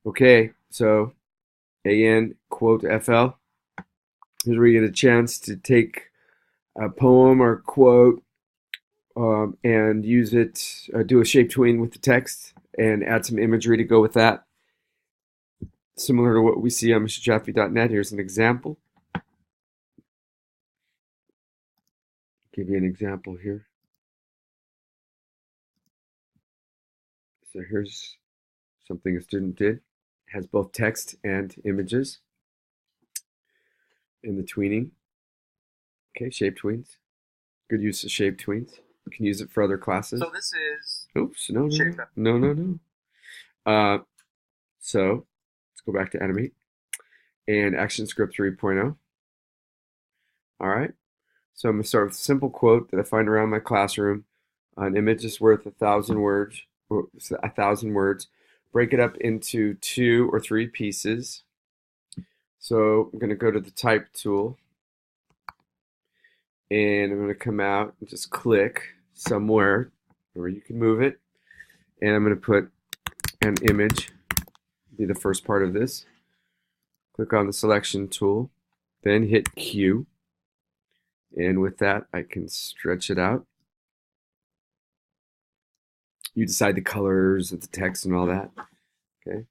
Okay, so AnQuoteFL. Here's where you get a chance to take a poem or quote and use it, do a shape tween with the text and add some imagery to go with that. Similar to what we see on MrJaffe.net. Here's an example. Give you an example here. So here's something a student did. It has both text and images in the tweening. Okay, shape tweens. Good use of shape tweens. You can use it for other classes. So this is Oops, no, shape no, no, no, no. So let's go back to animate and action script 3.0. All right. So I'm going to start with a simple quote that I find around my classroom. An image is worth 1,000 words. 1,000 words. Break it up into 2 or 3 pieces. So I'm going to go to the type tool. And I'm going to come out and just click somewhere where you can move it. And I'm going to put an image, be the first part of this. Click on the selection tool, then hit Q. And with that, I can stretch it out. You decide the colors of the text and all that. Okay.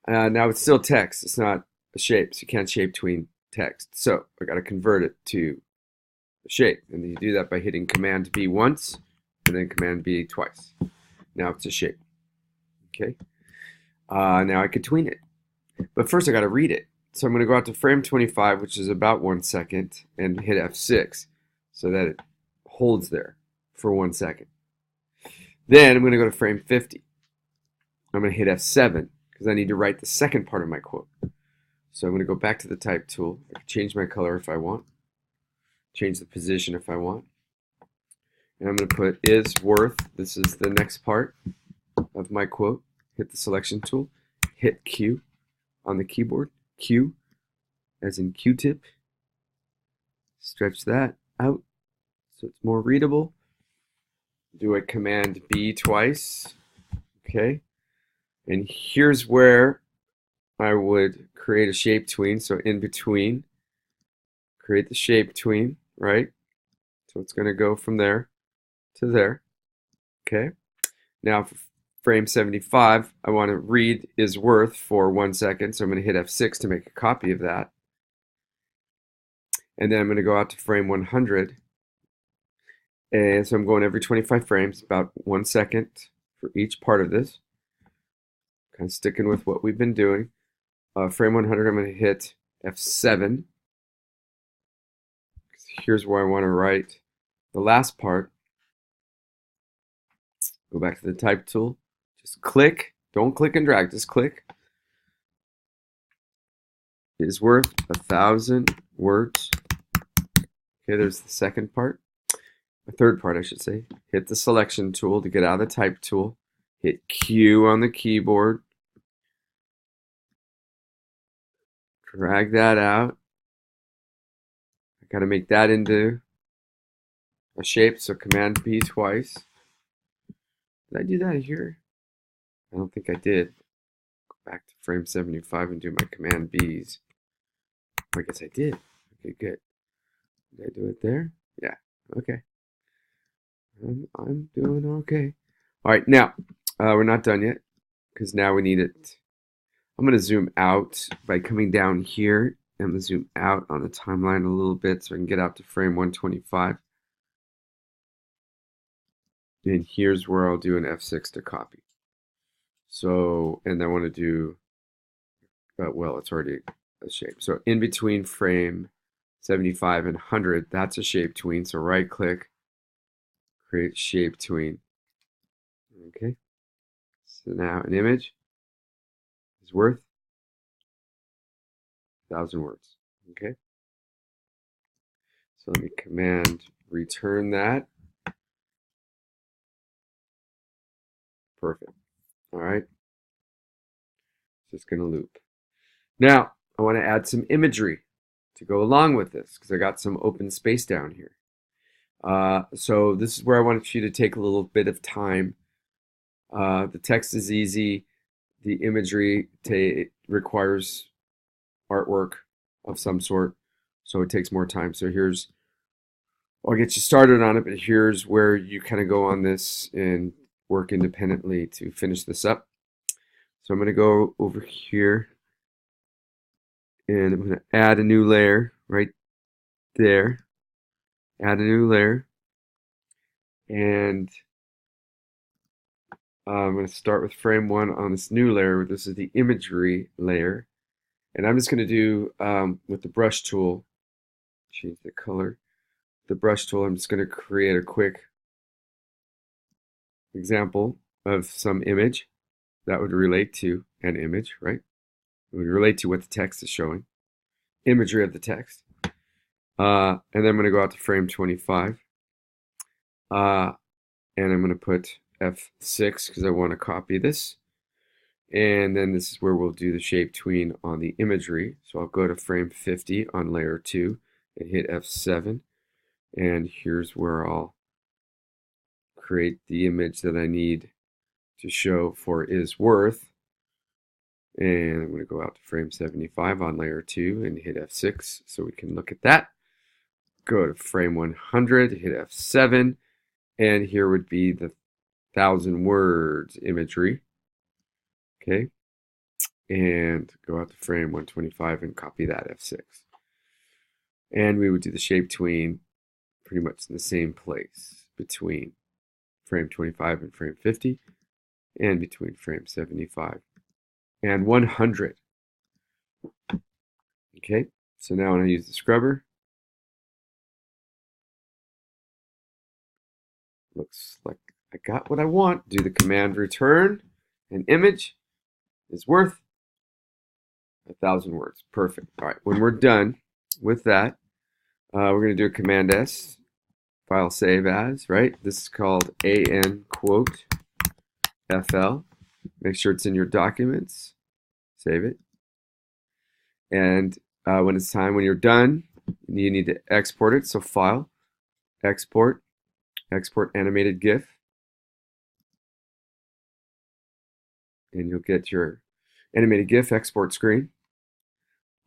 Now it's still text. It's not a shape, so you can't shape tween text. So I got to convert it to a shape, and you do that by hitting Command B once and then Command B twice. Now it's a shape. Okay. Now I could tween it, but first I got to read it. So I'm going to go out to frame 25, which is about 1 second, and hit F6 so that it holds there for 1 second. Then I'm going to go to frame 50. I'm going to hit F7 because I need to write the second part of my quote. So I'm going to go back to the type tool. I can change my color if I want. Change the position if I want. And I'm going to put is worth. This is the next part of my quote. Hit the selection tool. Hit Q on the keyboard. Q as in Q-tip. Stretch that out so it's more readable. Do a Command B twice. Okay. And here's where I would create a shape tween. So in between, create the shape tween, right? So it's going to go from there to there. Okay. Now for frame 75, I want to read is worth for 1 second. So I'm going to hit F6 to make a copy of that. And then I'm going to go out to frame 100. And so I'm going every 25 frames, about 1 second for each part of this. Kind of sticking with what we've been doing. Frame 100, I'm going to hit F7. Here's where I want to write the last part. Go back to the type tool. Just click. Don't click and drag. Just click. Is worth 1,000 words. Okay, there's the second part. The third part, I should say. Hit the selection tool to get out of the type tool. Hit Q on the keyboard. Drag that out. I got to make that into a shape, so Command B twice. Did I do that here? I don't think I did. Go back to frame 75 and do my Command Bs. I guess I did. Okay, good. Did I do it there? Yeah, okay. I'm doing okay. All right, now, we're not done yet, because now we need it. I'm going to zoom out by coming down here. I'm going to zoom out on the timeline a little bit so I can get out to frame 125. And here's where I'll do an F6 to copy. So, and I want to do, well, it's already a shape. So in between frame 75 and 100, that's a shape tween. So right click, create shape tween. Okay. So now an image is worth 1,000 words. Okay. So let me command return that. Perfect. All right. Just going to loop. Now, I want to add some imagery to go along with this because I got some open space down here. So this is where I want you to take a little bit of time. The text is easy. the imagery requires artwork of some sort, so it takes more time. So I'll get you started on it, but here's where you kind of go on this and work independently to finish this up. So I'm going to go over here and I'm going to add a new layer right there. Add a new layer. And I'm going to start with frame 1 on this new layer. This is the imagery layer. And I'm just going to do, with the brush tool, change the color. The brush tool, I'm just going to create a quick example of some image that would relate to an image, right? It would relate to what the text is showing. Imagery of the text. And then I'm going to go out to frame 25. And I'm going to put F6 because I want to copy this. And then this is where we'll do the shape tween on the imagery. So I'll go to frame 50 on layer 2 and hit F7. And here's where I'll create the image that I need to show for is worth. And I'm going to go out to frame 75 on layer 2 and hit F6 so we can look at that. Go to frame 100, hit F7, and here would be the 1,000 words imagery. Okay, and go out to frame 125 and copy that F6. And we would do the shape tween pretty much in the same place between frame 25 and frame 50, and between frame 75 and 100. Okay, so now when I use the scrubber, looks like I got what I want. Do the command return, an image is worth 1,000 words. Perfect. All right, when we're done with that, we're going to do a command S, file save as, right? This is called AnQuoteFL. Make sure it's in your documents. Save it. And when it's time, when you're done, you need to export it. So file, export, export animated GIF. And you'll get your animated GIF export screen.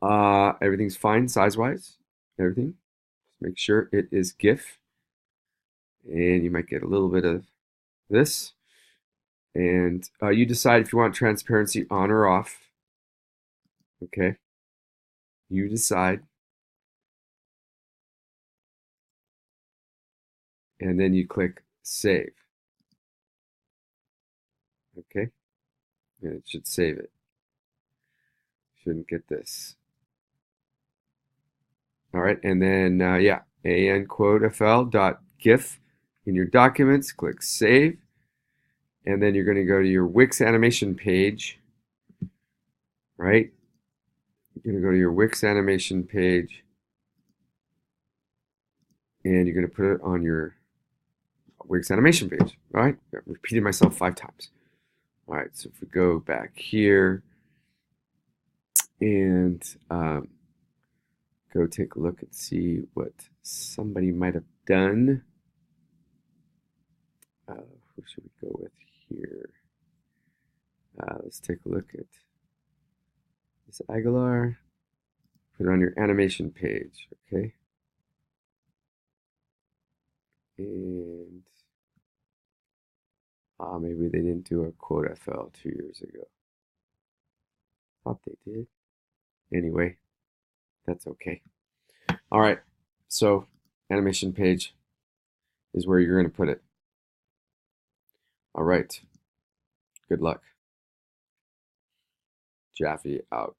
Everything's fine size-wise. Everything. Just make sure it is GIF. And you might get a little bit of this. And you decide if you want transparency on or off. Okay. You decide. And then you click save. Okay. And it should save it. Shouldn't get this. All right. And then, yeah, AnQuoteFL.gif in your documents. Click save. And then you're going to go to your Wix animation page. Right? You're going to go to your Wix animation page. And you're going to put it on your Wix animation page. All right? I've repeated myself 5 times. All right, so if we go back here and go take a look and see what somebody might have done. Who should we go with here? Let's take a look at this Aguilar. Put it on your animation page, okay? And maybe they didn't do a AnQuoteFL 2 years ago. Thought they did. Anyway, that's okay. All right, so animation page is where you're going to put it. All right, good luck. Jaffe out.